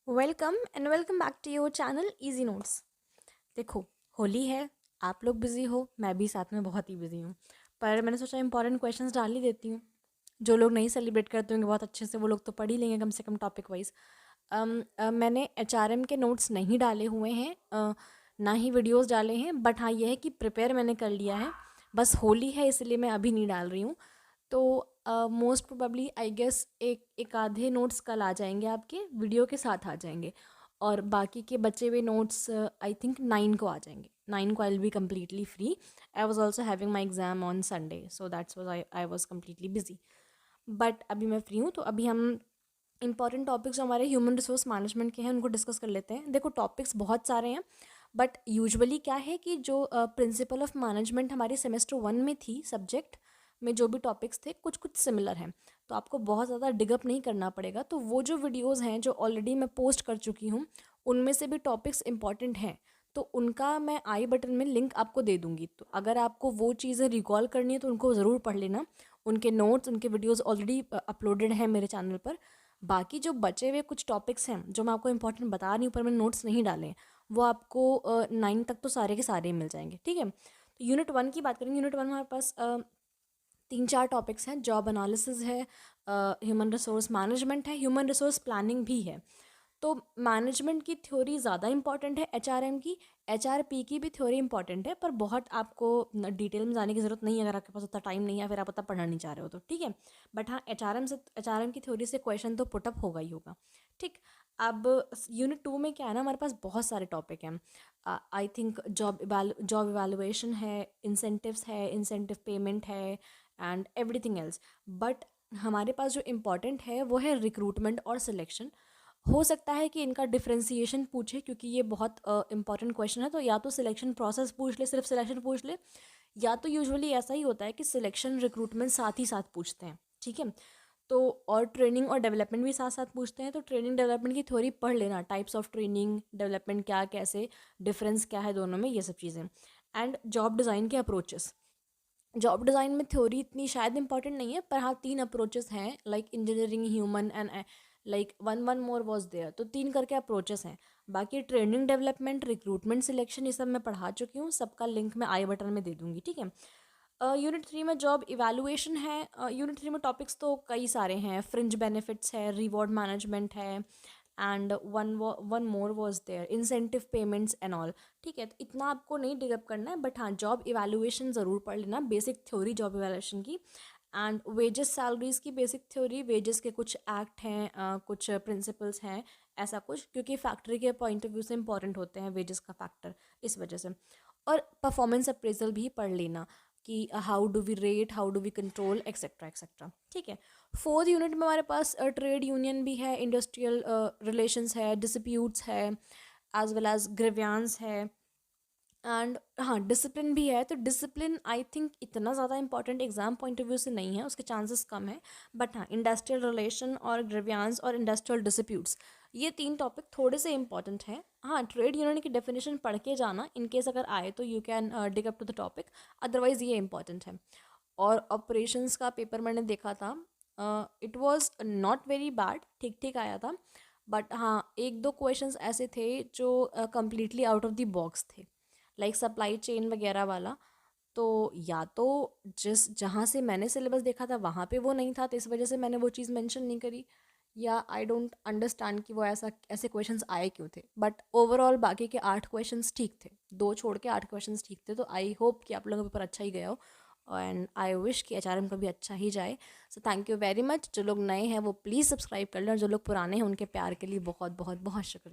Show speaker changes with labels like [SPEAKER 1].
[SPEAKER 1] Welcome and welcome back to your channel easy notes. देखो, होली है, आप लोग बिज़ी हो, मैं भी साथ में बहुत ही बिज़ी हूँ। पर मैंने सोचा इंपॉर्टेंट क्वेश्चंस डाल ही देती हूँ। जो लोग नहीं सेलिब्रेट करते होंगे बहुत अच्छे से, वो लोग तो पढ़ ही लेंगे कम से कम टॉपिक वाइज। मैंने एचआरएम के नोट्स नहीं डाले हुए हैं, ना ही वीडियोस डाले हैं, बट हाँ ये है कि प्रिपेयर मैंने कर लिया है। बस होली है इसलिए मैं अभी नहीं डाल रही हूँ। तो मोस्ट प्रोबेबली आई गेस एक आधे नोट्स कल आ जाएंगे, आपके वीडियो के साथ आ जाएंगे। और बाकी के बचे हुए नोट्स आई थिंक 9 को आ जाएंगे। 9 को I will be completely free. I was also having my exam on Sunday, so that's was I was completely busy. But अभी मैं फ्री हूँ, तो अभी हम इंपॉर्टेंट टॉपिक्स जो हमारे ह्यूमन रिसोर्स मैनेजमेंट के हैं उनको डिस्कस कर लेते हैं। देखो, टॉपिक्स बहुत सारे हैं, बट यूजुअली क्या है कि जो प्रिंसिपल ऑफ मैनेजमेंट हमारे सेमेस्टर 1 में थी, सब्जेक्ट में जो भी टॉपिक्स थे कुछ कुछ सिमिलर हैं, तो आपको बहुत ज़्यादा डिगअप नहीं करना पड़ेगा। तो वो जो वीडियोज़ हैं जो ऑलरेडी मैं पोस्ट कर चुकी हूँ, उनमें से भी टॉपिक्स इंपॉर्टेंट हैं, तो उनका मैं आई बटन में लिंक आपको दे दूँगी। तो अगर आपको वो चीज़ें रिकॉल करनी है तो उनको ज़रूर पढ़ लेना। उनके नोट्स, उनके वीडियोज़ ऑलरेडी अपलोडेड हैं मेरे चैनल पर। बाकी जो बचे हुए कुछ टॉपिक्स हैं जो मैं आपको इंपॉर्टेंट बता रही हूँ, पर मैंने नोट्स नहीं डाले हैं, वो आपको 9 तक तो सारे के सारे मिल जाएंगे, ठीक है। तो यूनिट 1 की बात करेंगे। यूनिट 1 में हमारे पास 3-4 टॉपिक्स हैं। जॉब एनालिसिस है, ह्यूमन रिसोर्स मैनेजमेंट है, ह्यूमन रिसोर्स प्लानिंग भी है। तो मैनेजमेंट की थ्योरी ज़्यादा इंपॉर्टेंट है एचआरएम की। एचआरपी की भी थ्योरी इंपॉर्टेंट है, पर बहुत आपको डिटेल में जाने की ज़रूरत नहीं है अगर आपके पास उतना टाइम नहीं है, फिर आप उतना पढ़ना नहीं चाह रहे हो तो, ठीक है। बट हाँ, एचआरएम की थ्योरी से क्वेश्चन तो पुटअप होगा ही होगा, ठीक। अब यूनिट 2 में क्या है ना, हमारे पास बहुत सारे टॉपिक हैं। आई थिंक जॉब इवेलुएशन है, इंसेंटिव्स है, इंसेंटिव पेमेंट है, एंड एवरीथिंग एल्स। बट हमारे पास जो इम्पॉर्टेंट है वो है रिक्रूटमेंट और सिलेक्शन। हो सकता है कि इनका डिफ्रेंसिएशन पूछे, क्योंकि ये बहुत इंपॉर्टेंट क्वेश्चन है। तो या तो सिलेक्शन प्रोसेस पूछ ले, सिर्फ सिलेक्शन पूछ ले, या तो यूजुअली ऐसा ही होता है कि सिलेक्शन रिक्रूटमेंट साथ ही साथ पूछते हैं, ठीक है। तो और ट्रेनिंग और डेवलपमेंट भी साथ साथ पूछते हैं। तो ट्रेनिंग डेवलपमेंट की थ्योरी पढ़ लेना, टाइप्स ऑफ ट्रेनिंग डेवलपमेंट क्या, कैसे डिफरेंस क्या है दोनों में, ये सब चीज़ें। एंड जॉब डिज़ाइन के अप्रोचेस। जॉब डिज़ाइन में थ्योरी इतनी शायद इंपॉर्टेंट नहीं है, पर हाँ 3 अप्रोचेस हैं, like engineering, human and like one more was there. तो 3 करके अप्रोचेस हैं। बाकी ट्रेनिंग डेवलपमेंट, रिक्रूटमेंट, सिलेक्शन, ये सब मैं पढ़ा चुकी हूँ, सबका लिंक मैं आई बटन में दे दूँगी, ठीक है। यूनिट 3 में जॉब इवैल्यूएशन है। यूनिट 3 में टॉपिक्स तो कई सारे हैं। फ्रिंज बेनिफिट्स है, रिवॉर्ड मैनेजमेंट है, and one more was there, incentive payments and all, ठीक है। तो इतना आपको नहीं डिगअप करना है, बट हाँ जॉब इवैल्यूएशन ज़रूर पढ़ लेना, बेसिक थ्योरी जॉब इवैल्यूएशन की। एंड वेजेस सैलरीज की बेसिक थ्योरी, वेजेस के कुछ एक्ट हैं, कुछ प्रिंसिपल्स हैं, ऐसा कुछ, क्योंकि फैक्ट्री के पॉइंट ऑफ व्यू से इंपॉर्टेंट होते हैं वेजेस का फैक्टर, इस वजह से। और परफॉर्मेंस अप्रेजल भी पढ़ लेना कि how do we rate, how do we control, etcetera etcetera, ठीक है। 4th यूनिट में हमारे पास ट्रेड यूनियन भी है, इंडस्ट्रियल रिलेशंस है, डिस्प्यूट्स है, एज वेल एज ग्रीवियंस है, एंड हाँ डिसिप्लिन भी है। तो डिसिप्लिन आई थिंक इतना ज़्यादा important exam point of view से नहीं है, उसके चांसेस कम है। बट हाँ, इंडस्ट्रियल रिलेशन और ग्रीवियंस और इंडस्ट्रियल डिस्प्यूट्स, ये 3 टॉपिक थोड़े से इंपॉर्टेंट हैं। हाँ, ट्रेड यूनियन की डेफिनेशन पढ़ के जाना, इनकेस अगर आए तो you can dig up to the topic, otherwise ये इंपॉर्टेंट है। और ऑपरेशंस का पेपर मैंने देखा था, it was not very bad, ठीक ठीक आया था। बट हाँ, एक दो क्वेश्चंस ऐसे थे जो completely out of the box थे, लाइक सप्लाई चेन वगैरह वाला। तो या तो जिस जहाँ से मैंने सिलेबस देखा था वहाँ पे वो नहीं था, तो इस वजह से मैंने वो चीज़ मेंशन नहीं करी, या आई डोंट अंडरस्टैंड कि वो ऐसे क्वेश्चंस आए क्यों थे। बट ओवरऑल बाकी के 8 क्वेश्चंस ठीक थे, 2 छोड़ के 8 क्वेश्चंस ठीक थे। तो आई होप कि आप लोगों का पेपर अच्छा ही गया हो, एंड आई विश कि एचआरएम का भी अच्छा ही जाए। So thank you very much. जो लोग नए हैं वो प्लीज़ सब्सक्राइब कर लें, और जो लोग पुराने हैं उनके प्यार के लिए बहुत बहुत बहुत शुक्रिया।